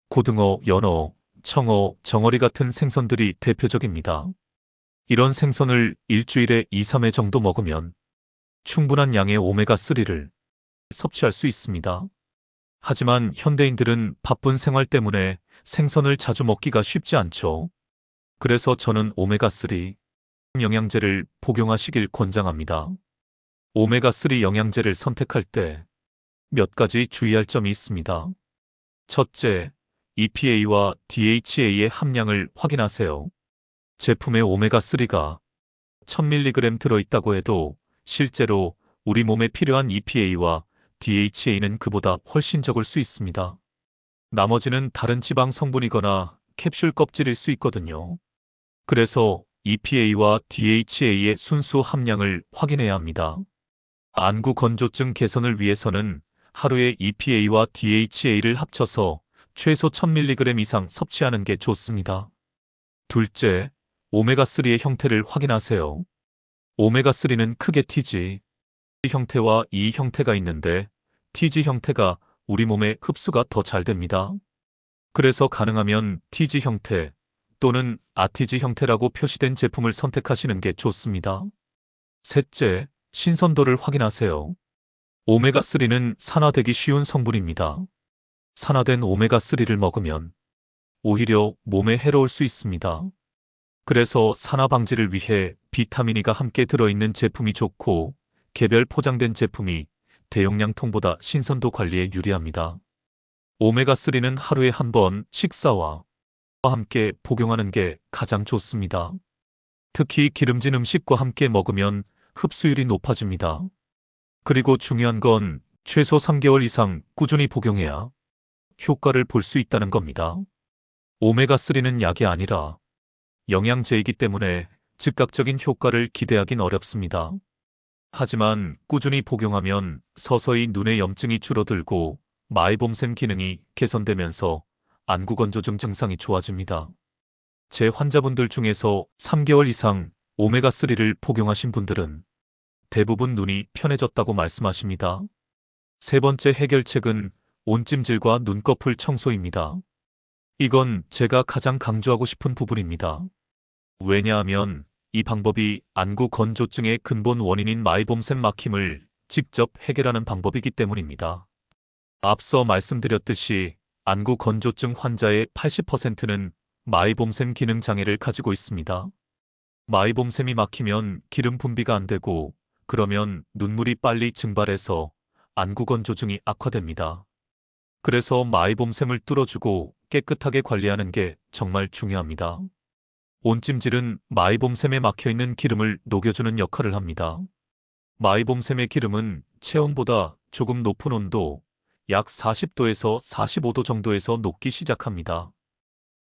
A: 고등어, 연어, 청어, 정어리 같은 생선들이 대표적입니다. 이런 생선을 일주일에 2, 3회 정도 먹으면 충분한 양의 오메가3를 섭취할 수 있습니다. 하지만 현대인들은 바쁜 생활 때문에 생선을 자주 먹기가 쉽지 않죠. 그래서 저는 오메가3 영양제를 복용하시길 권장합니다. 오메가3 영양제를 선택할 때 몇 가지 주의할 점이 있습니다. 첫째, EPA와 DHA의 함량을 확인하세요. 제품에 오메가3가 1000mg 들어있다고 해도 실제로 우리 몸에 필요한 EPA와 DHA는 그보다 훨씬 적을 수 있습니다. 나머지는 다른 지방 성분이거나 캡슐 껍질일 수 있거든요. 그래서 EPA와 DHA의 순수 함량을 확인해야 합니다. 안구 건조증 개선을 위해서는 하루에 EPA와 DHA를 합쳐서 최소 1000mg 이상 섭취하는 게 좋습니다. 둘째, 오메가3의 형태를 확인하세요. 오메가3는 크게 TG 형태와 E 형태가 있는데 TG 형태가 우리 몸에 흡수가 더 잘 됩니다. 그래서 가능하면 TG 형태 또는 아티지 형태라고 표시된 제품을 선택하시는 게 좋습니다. 셋째, 신선도를 확인하세요. 오메가3는 산화되기 쉬운 성분입니다. 산화된 오메가3를 먹으면 오히려 몸에 해로울 수 있습니다. 그래서 산화 방지를 위해 비타민 E가 함께 들어있는 제품이 좋고, 개별 포장된 제품이 대용량 통보다 신선도 관리에 유리합니다. 오메가3는 하루에 한 번 식사와 함께 복용하는 게 가장 좋습니다. 특히 기름진 음식과 함께 먹으면 흡수율이 높아집니다. 그리고 중요한 건 최소 3개월 이상 꾸준히 복용해야 효과를 볼 수 있다는 겁니다. 오메가3는 약이 아니라 영양제이기 때문에 즉각적인 효과를 기대하긴 어렵습니다. 하지만 꾸준히 복용하면 서서히 눈의 염증이 줄어들고 마이봄샘 기능이 개선되면서 안구건조증 증상이 좋아집니다. 제 환자분들 중에서 3개월 이상 오메가3를 복용하신 분들은 대부분 눈이 편해졌다고 말씀하십니다. 세 번째 해결책은 온찜질과 눈꺼풀 청소입니다. 이건 제가 가장 강조하고 싶은 부분입니다. 왜냐하면 이 방법이 안구 건조증의 근본 원인인 마이봄샘 막힘을 직접 해결하는 방법이기 때문입니다. 앞서 말씀드렸듯이 안구 건조증 환자의 80%는 마이봄샘 기능 장애를 가지고 있습니다. 마이봄샘이 막히면 기름 분비가 안 되고, 그러면 눈물이 빨리 증발해서 안구 건조증이 악화됩니다. 그래서 마이봄샘을 뚫어주고 깨끗하게 관리하는 게 정말 중요합니다. 온찜질은 마이봄샘에 막혀있는 기름을 녹여주는 역할을 합니다. 마이봄샘의 기름은 체온보다 조금 높은 온도, 약 40도에서 45도 정도에서 녹기 시작합니다.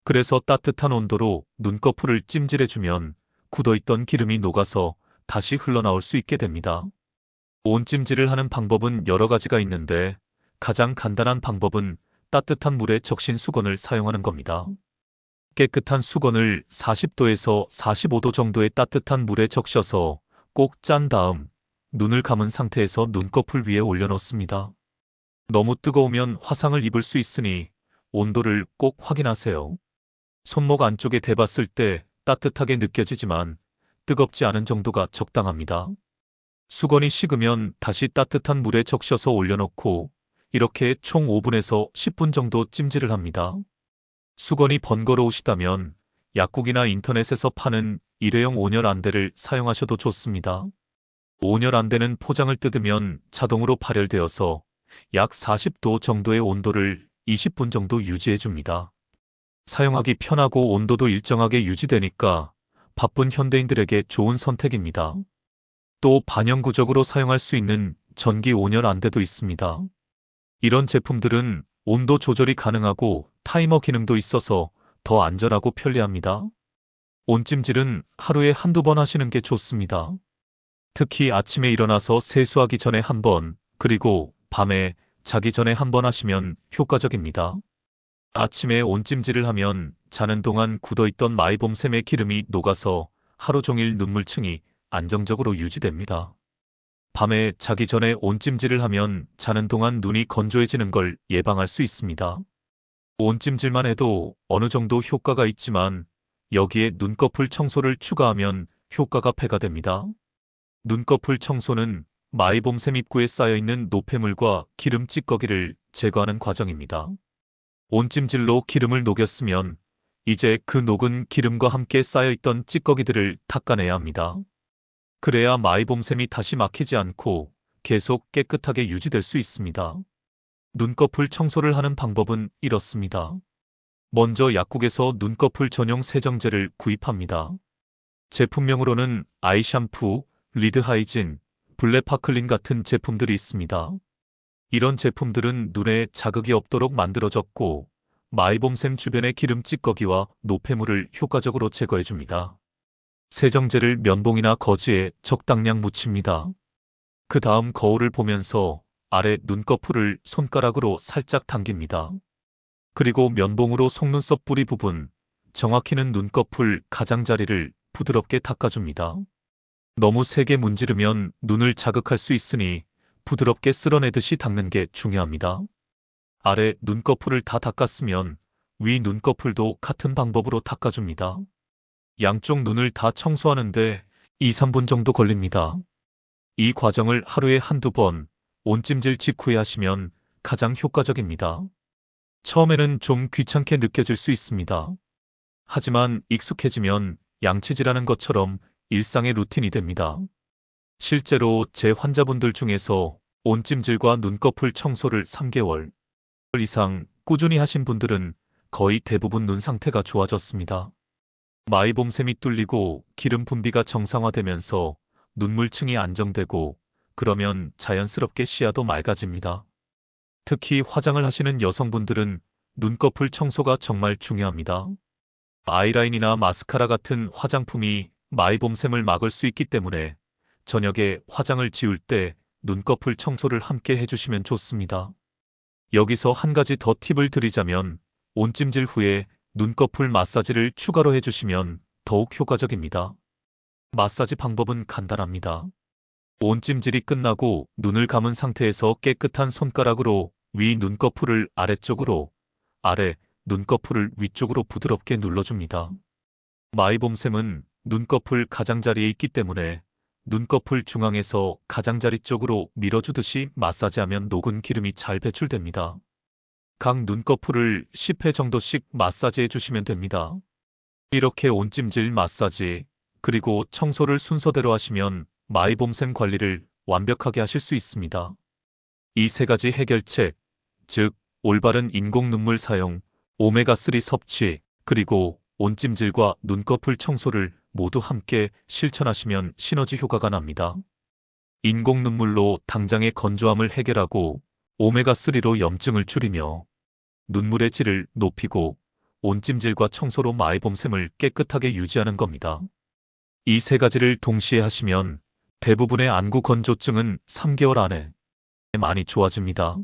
A: 그래서 따뜻한 온도로 눈꺼풀을 찜질해주면 굳어있던 기름이 녹아서 다시 흘러나올 수 있게 됩니다. 온찜질을 하는 방법은 여러 가지가 있는데, 가장 간단한 방법은 따뜻한 물에 적신 수건을 사용하는 겁니다. 깨끗한 수건을 40도에서 45도 정도의 따뜻한 물에 적셔서 꼭 짠 다음 눈을 감은 상태에서 눈꺼풀 위에 올려놓습니다. 너무 뜨거우면 화상을 입을 수 있으니 온도를 꼭 확인하세요. 손목 안쪽에 대봤을 때 따뜻하게 느껴지지만 뜨겁지 않은 정도가 적당합니다. 수건이 식으면 다시 따뜻한 물에 적셔서 올려놓고 이렇게 총 5분에서 10분 정도 찜질을 합니다. 수건이 번거로우시다면 약국이나 인터넷에서 파는 일회용 온열 안대를 사용하셔도 좋습니다. 온열 안대는 포장을 뜯으면 자동으로 발열되어서 약 40도 정도의 온도를 20분 정도 유지해줍니다. 사용하기 편하고 온도도 일정하게 유지되니까 바쁜 현대인들에게 좋은 선택입니다. 또 반영구적으로 사용할 수 있는 전기 온열 안대도 있습니다. 이런 제품들은 온도 조절이 가능하고 타이머 기능도 있어서 더 안전하고 편리합니다. 온찜질은 하루에 한두 번 하시는 게 좋습니다. 특히 아침에 일어나서 세수하기 전에 한 번, 그리고 밤에 자기 전에 한 번 하시면 효과적입니다. 아침에 온찜질을 하면 자는 동안 굳어있던 마이봄샘의 기름이 녹아서 하루 종일 눈물층이 안정적으로 유지됩니다. 밤에 자기 전에 온찜질을 하면 자는 동안 눈이 건조해지는 걸 예방할 수 있습니다. 온찜질만 해도 어느 정도 효과가 있지만 여기에 눈꺼풀 청소를 추가하면 효과가 배가 됩니다. 눈꺼풀 청소는 마이봄샘 입구에 쌓여있는 노폐물과 기름 찌꺼기를 제거하는 과정입니다. 온찜질로 기름을 녹였으면 이제 그 녹은 기름과 함께 쌓여있던 찌꺼기들을 닦아내야 합니다. 그래야 마이봄샘이 다시 막히지 않고 계속 깨끗하게 유지될 수 있습니다. 눈꺼풀 청소를 하는 방법은 이렇습니다. 먼저 약국에서 눈꺼풀 전용 세정제를 구입합니다. 제품명으로는 아이샴푸, 리드하이진, 블레파클린 같은 제품들이 있습니다. 이런 제품들은 눈에 자극이 없도록 만들어졌고 마이봄샘 주변의 기름 찌꺼기와 노폐물을 효과적으로 제거해줍니다. 세정제를 면봉이나 거즈에 적당량 묻힙니다. 그 다음 거울을 보면서 아래 눈꺼풀을 손가락으로 살짝 당깁니다. 그리고 면봉으로 속눈썹 뿌리 부분, 정확히는 눈꺼풀 가장자리를 부드럽게 닦아줍니다. 너무 세게 문지르면 눈을 자극할 수 있으니 부드럽게 쓸어내듯이 닦는 게 중요합니다. 아래 눈꺼풀을 다 닦았으면 위 눈꺼풀도 같은 방법으로 닦아줍니다. 양쪽 눈을 다 청소하는데 2, 3분 정도 걸립니다. 이 과정을 하루에 한두 번 온찜질 직후에 하시면 가장 효과적입니다. 처음에는 좀 귀찮게 느껴질 수 있습니다. 하지만 익숙해지면 양치질하는 것처럼 일상의 루틴이 됩니다. 실제로 제 환자분들 중에서 온찜질과 눈꺼풀 청소를 3개월 이상 꾸준히 하신 분들은 거의 대부분 눈 상태가 좋아졌습니다. 마이봄샘이 뚫리고 기름 분비가 정상화되면서 눈물층이 안정되고 그러면 자연스럽게 시야도 맑아집니다. 특히 화장을 하시는 여성분들은 눈꺼풀 청소가 정말 중요합니다. 아이라인이나 마스카라 같은 화장품이 마이봄샘을 막을 수 있기 때문에 저녁에 화장을 지울 때 눈꺼풀 청소를 함께 해주시면 좋습니다. 여기서 한 가지 더 팁을 드리자면 온찜질 후에 눈꺼풀 마사지를 추가로 해주시면 더욱 효과적입니다. 마사지 방법은 간단합니다. 온찜질이 끝나고 눈을 감은 상태에서 깨끗한 손가락으로 위 눈꺼풀을 아래쪽으로, 아래 눈꺼풀을 위쪽으로 부드럽게 눌러줍니다. 마이봄샘은 눈꺼풀 가장자리에 있기 때문에 눈꺼풀 중앙에서 가장자리 쪽으로 밀어주듯이 마사지하면 녹은 기름이 잘 배출됩니다. 각 눈꺼풀을 10회 정도씩 마사지해 주시면 됩니다. 이렇게 온찜질 마사지, 그리고 청소를 순서대로 하시면 마이봄샘 관리를 완벽하게 하실 수 있습니다. 이 세 가지 해결책, 즉 올바른 인공 눈물 사용, 오메가3 섭취, 그리고 온찜질과 눈꺼풀 청소를 모두 함께 실천하시면 시너지 효과가 납니다. 인공 눈물로 당장의 건조함을 해결하고 오메가3로 염증을 줄이며 눈물의 질을 높이고 온찜질과 청소로 마이봄샘을 깨끗하게 유지하는 겁니다. 이 세 가지를 동시에 하시면 대부분의 안구 건조증은 3개월 안에 많이 좋아집니다.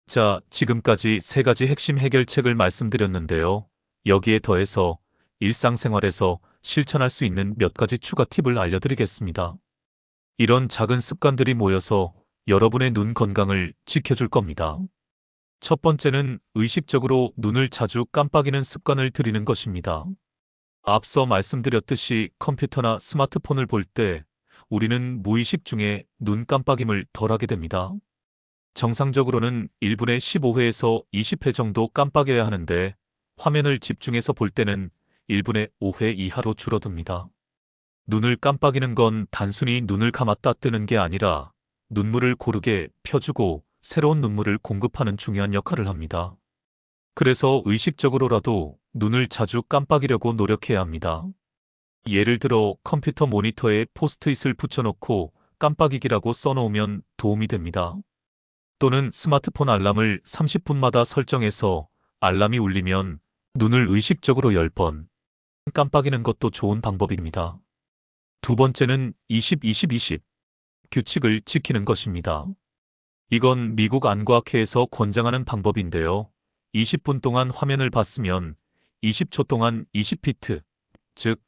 A: 자, 지금까지 세 가지 핵심 해결책을 말씀드렸는데요. 여기에 더해서 일상생활에서 실천할 수 있는 몇 가지 추가 팁을 알려드리겠습니다. 이런 작은 습관들이 모여서 여러분의 눈 건강을 지켜줄 겁니다. 첫 번째는 의식적으로 눈을 자주 깜빡이는 습관을 들이는 것입니다. 앞서 말씀드렸듯이 컴퓨터나 스마트폰을 볼 때 우리는 무의식 중에 눈 깜빡임을 덜하게 됩니다. 정상적으로는 1분에 15회에서 20회 정도 깜빡여야 하는데 화면을 집중해서 볼 때는 1분에 5회 이하로 줄어듭니다. 눈을 깜빡이는 건 단순히 눈을 감았다 뜨는 게 아니라 눈물을 고르게 펴주고 새로운 눈물을 공급하는 중요한 역할을 합니다. 그래서 의식적으로라도 눈을 자주 깜빡이려고 노력해야 합니다. 예를 들어 컴퓨터 모니터에 포스트잇을 붙여놓고 깜빡이기라고 써놓으면 도움이 됩니다. 또는 스마트폰 알람을 30분마다 설정해서 알람이 울리면 눈을 의식적으로 10번 깜빡이는 것도 좋은 방법입니다. 두 번째는 20-20-20 규칙을 지키는 것입니다. 이건 미국 안과학회에서 권장하는 방법인데요. 20분 동안 화면을 봤으면 20초 동안 20피트, 즉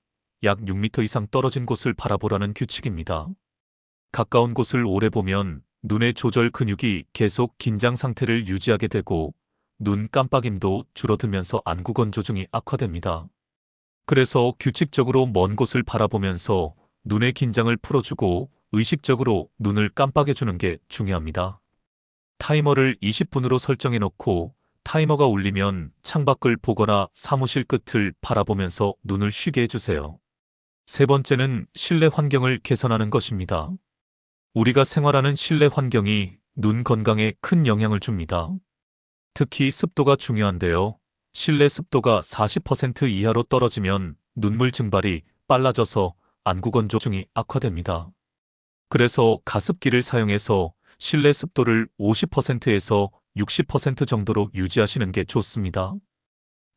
A: 약 6m 이상 떨어진 곳을 바라보라는 규칙입니다. 가까운 곳을 오래 보면 눈의 조절 근육이 계속 긴장 상태를 유지하게 되고 눈 깜빡임도 줄어들면서 안구 건조증이 악화됩니다. 그래서 규칙적으로 먼 곳을 바라보면서 눈의 긴장을 풀어주고 의식적으로 눈을 깜빡여주는 게 중요합니다. 타이머를 20분으로 설정해놓고 타이머가 울리면 창밖을 보거나 사무실 끝을 바라보면서 눈을 쉬게 해주세요. 세 번째는 실내 환경을 개선하는 것입니다. 우리가 생활하는 실내 환경이 눈 건강에 큰 영향을 줍니다. 특히 습도가 중요한데요. 실내 습도가 40% 이하로 떨어지면 눈물 증발이 빨라져서 안구 건조증이 악화됩니다. 그래서 가습기를 사용해서 실내 습도를 50%에서 60% 정도로 유지하시는 게 좋습니다.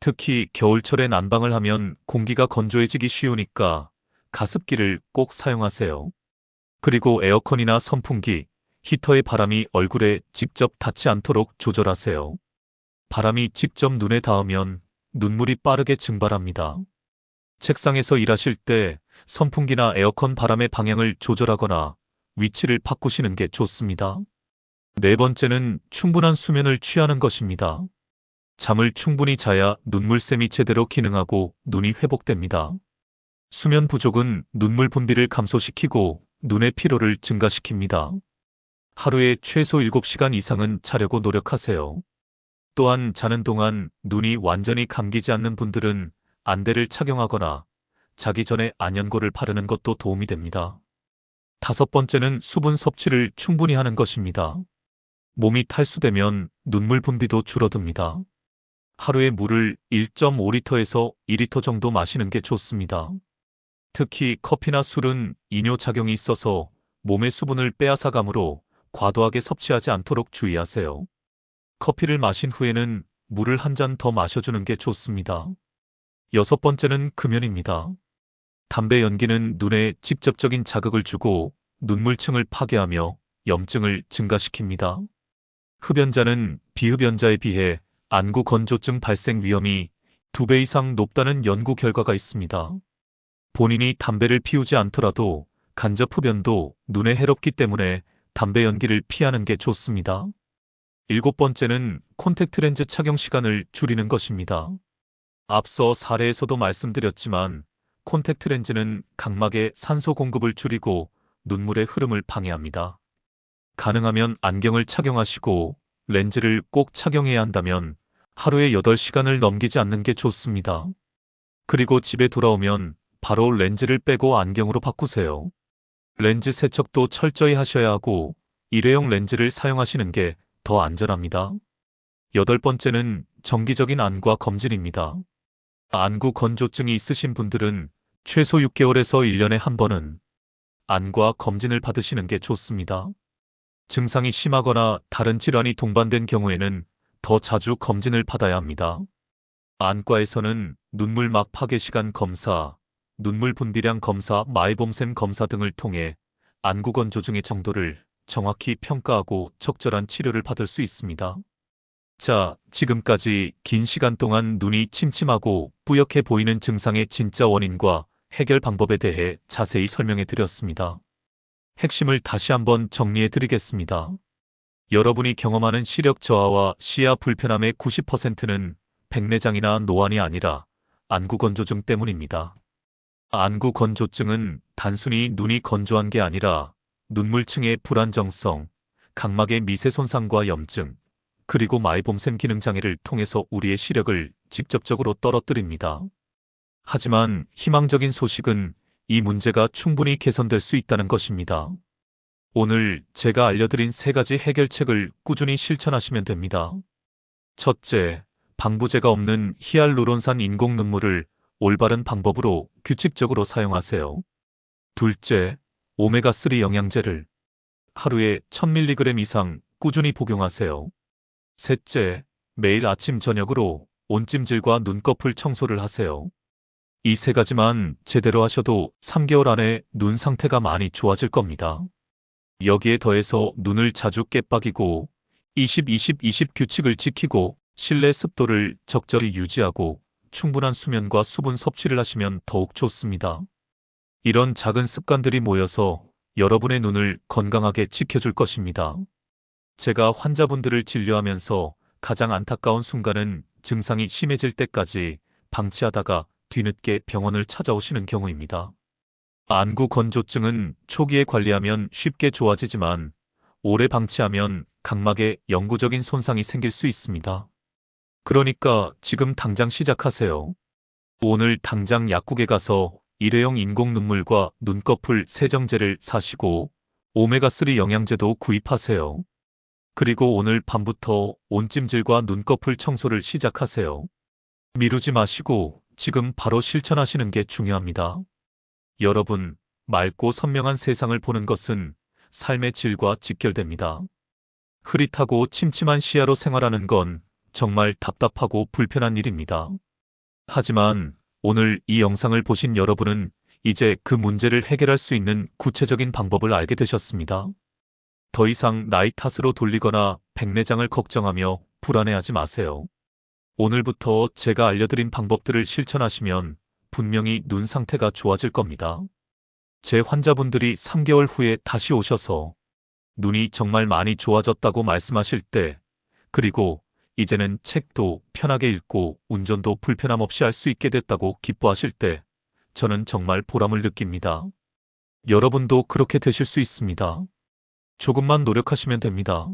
A: 특히 겨울철에 난방을 하면 공기가 건조해지기 쉬우니까 가습기를 꼭 사용하세요. 그리고 에어컨이나 선풍기, 히터의 바람이 얼굴에 직접 닿지 않도록 조절하세요. 바람이 직접 눈에 닿으면 눈물이 빠르게 증발합니다. 책상에서 일하실 때 선풍기나 에어컨 바람의 방향을 조절하거나 위치를 바꾸시는 게 좋습니다. 네 번째는 충분한 수면을 취하는 것입니다. 잠을 충분히 자야 눈물샘이 제대로 기능하고 눈이 회복됩니다. 수면 부족은 눈물 분비를 감소시키고 눈의 피로를 증가시킵니다. 하루에 최소 7시간 이상은 자려고 노력하세요. 또한 자는 동안 눈이 완전히 감기지 않는 분들은 안대를 착용하거나 자기 전에 안연고를 바르는 것도 도움이 됩니다. 5번째는 수분 섭취를 충분히 하는 것입니다. 몸이 탈수되면 눈물 분비도 줄어듭니다. 하루에 물을 1.5리터에서 2리터 정도 마시는 게 좋습니다. 특히 커피나 술은 이뇨작용이 있어서 몸의 수분을 빼앗아가므로 과도하게 섭취하지 않도록 주의하세요. 커피를 마신 후에는 물을 한 잔 더 마셔주는 게 좋습니다. 6번째는 금연입니다. 담배 연기는 눈에 직접적인 자극을 주고 눈물층을 파괴하며 염증을 증가시킵니다. 흡연자는 비흡연자에 비해 안구 건조증 발생 위험이 2배 이상 높다는 연구 결과가 있습니다. 본인이 담배를 피우지 않더라도 간접 흡연도 눈에 해롭기 때문에 담배 연기를 피하는 게 좋습니다. 7번째는 콘택트 렌즈 착용 시간을 줄이는 것입니다. 앞서 사례에서도 말씀드렸지만 콘택트 렌즈는 각막의 산소 공급을 줄이고 눈물의 흐름을 방해합니다. 가능하면 안경을 착용하시고 렌즈를 꼭 착용해야 한다면 하루에 8시간을 넘기지 않는 게 좋습니다. 그리고 집에 돌아오면 바로 렌즈를 빼고 안경으로 바꾸세요. 렌즈 세척도 철저히 하셔야 하고 일회용 렌즈를 사용하시는 게 더 안전합니다. 8번째는 정기적인 안과 검진입니다. 안구 건조증이 있으신 분들은 최소 6개월에서 1년에 한 번은 안과 검진을 받으시는 게 좋습니다. 증상이 심하거나 다른 질환이 동반된 경우에는 더 자주 검진을 받아야 합니다. 안과에서는 눈물막 파괴시간 검사, 눈물 분비량 검사, 마이봄샘 검사 등을 통해 안구 건조증의 정도를 정확히 평가하고 적절한 치료를 받을 수 있습니다. 자, 지금까지 긴 시간 동안 눈이 침침하고 뿌옇게 보이는 증상의 진짜 원인과 해결 방법에 대해 자세히 설명해 드렸습니다. 핵심을 다시 한번 정리해 드리겠습니다. 여러분이 경험하는 시력 저하와 시야 불편함의 90%는 백내장이나 노안이 아니라 안구 건조증 때문입니다. 안구 건조증은 단순히 눈이 건조한 게 아니라 눈물층의 불안정성, 각막의 미세 손상과 염증, 그리고 마이봄샘 기능 장애를 통해서 우리의 시력을 직접적으로 떨어뜨립니다. 하지만 희망적인 소식은 이 문제가 충분히 개선될 수 있다는 것입니다. 오늘 제가 알려드린 3가지 해결책을 꾸준히 실천하시면 됩니다. 첫째, 방부제가 없는 히알루론산 인공 눈물을 올바른 방법으로 규칙적으로 사용하세요. 둘째, 오메가3 영양제를 하루에 1000mg 이상 꾸준히 복용하세요. 셋째, 매일 아침 저녁으로 온찜질과 눈꺼풀 청소를 하세요. 이 3가지만 제대로 하셔도 3개월 안에 눈 상태가 많이 좋아질 겁니다. 여기에 더해서 눈을 자주 깨빡이고 20-20-20 규칙을 지키고 실내 습도를 적절히 유지하고 충분한 수면과 수분 섭취를 하시면 더욱 좋습니다. 이런 작은 습관들이 모여서 여러분의 눈을 건강하게 지켜줄 것입니다. 제가 환자분들을 진료하면서 가장 안타까운 순간은 증상이 심해질 때까지 방치하다가 뒤늦게 병원을 찾아오시는 경우입니다. 안구 건조증은 초기에 관리하면 쉽게 좋아지지만 오래 방치하면 각막에 영구적인 손상이 생길 수 있습니다. 그러니까 지금 당장 시작하세요. 오늘 당장 약국에 가서 일회용 인공 눈물과 눈꺼풀 세정제를 사시고 오메가3 영양제도 구입하세요. 그리고 오늘 밤부터 온찜질과 눈꺼풀 청소를 시작하세요. 미루지 마시고 지금 바로 실천하시는 게 중요합니다. 여러분, 맑고 선명한 세상을 보는 것은 삶의 질과 직결됩니다. 흐릿하고 침침한 시야로 생활하는 건 정말 답답하고 불편한 일입니다. 하지만 오늘 이 영상을 보신 여러분은 이제 그 문제를 해결할 수 있는 구체적인 방법을 알게 되셨습니다. 더 이상 나이 탓으로 돌리거나 백내장을 걱정하며 불안해하지 마세요. 오늘부터 제가 알려드린 방법들을 실천하시면 분명히 눈 상태가 좋아질 겁니다. 제 환자분들이 3개월 후에 다시 오셔서 눈이 정말 많이 좋아졌다고 말씀하실 때, 그리고 이제는 책도 편하게 읽고 운전도 불편함 없이 할 수 있게 됐다고 기뻐하실 때 저는 정말 보람을 느낍니다. 여러분도 그렇게 되실 수 있습니다. 조금만 노력하시면 됩니다.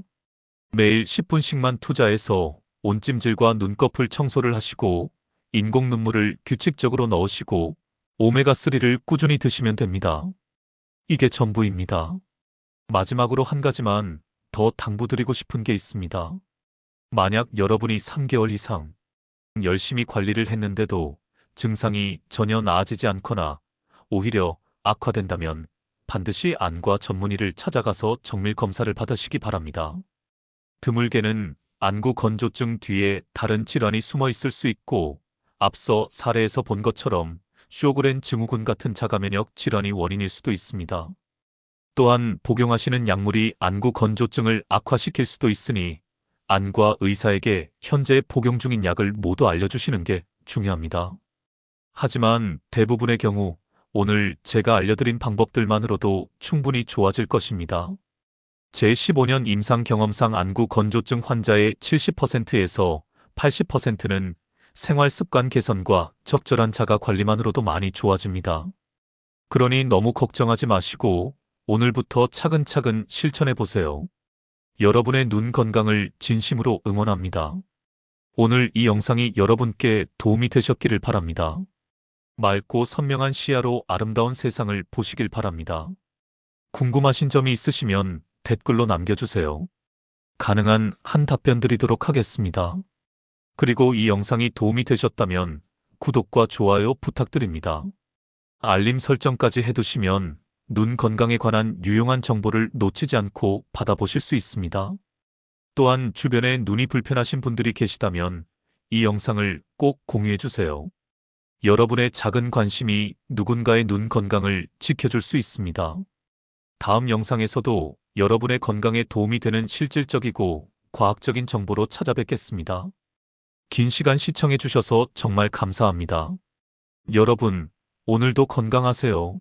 A: 매일 10분씩만 투자해서 온찜질과 눈꺼풀 청소를 하시고 인공 눈물을 규칙적으로 넣으시고 오메가3를 꾸준히 드시면 됩니다. 이게 전부입니다. 마지막으로 한 가지만 더 당부드리고 싶은 게 있습니다. 만약 여러분이 3개월 이상 열심히 관리를 했는데도 증상이 전혀 나아지지 않거나 오히려 악화된다면 반드시 안과 전문의를 찾아가서 정밀 검사를 받으시기 바랍니다. 드물게는 안구 건조증 뒤에 다른 질환이 숨어 있을 수 있고 앞서 사례에서 본 것처럼 쇼그렌 증후군 같은 자가면역 질환이 원인일 수도 있습니다. 또한 복용하시는 약물이 안구 건조증을 악화시킬 수도 있으니 안과 의사에게 현재 복용 중인 약을 모두 알려주시는 게 중요합니다. 하지만 대부분의 경우 오늘 제가 알려드린 방법들만으로도 충분히 좋아질 것입니다. 제 15년 임상 경험상 안구 건조증 환자의 70%에서 80%는 생활 습관 개선과 적절한 자가 관리만으로도 많이 좋아집니다. 그러니 너무 걱정하지 마시고 오늘부터 차근차근 실천해 보세요. 여러분의 눈 건강을 진심으로 응원합니다. 오늘 이 영상이 여러분께 도움이 되셨기를 바랍니다. 맑고 선명한 시야로 아름다운 세상을 보시길 바랍니다. 궁금하신 점이 있으시면 댓글로 남겨주세요. 가능한 한 답변 드리도록 하겠습니다. 그리고 이 영상이 도움이 되셨다면 구독과 좋아요 부탁드립니다. 알림 설정까지 해두시면 눈 건강에 관한 유용한 정보를 놓치지 않고 받아보실 수 있습니다. 또한 주변에 눈이 불편하신 분들이 계시다면 이 영상을 꼭 공유해주세요. 여러분의 작은 관심이 누군가의 눈 건강을 지켜줄 수 있습니다. 다음 영상에서도 여러분의 건강에 도움이 되는 실질적이고 과학적인 정보로 찾아뵙겠습니다. 긴 시간 시청해주셔서 정말 감사합니다. 여러분, 오늘도 건강하세요.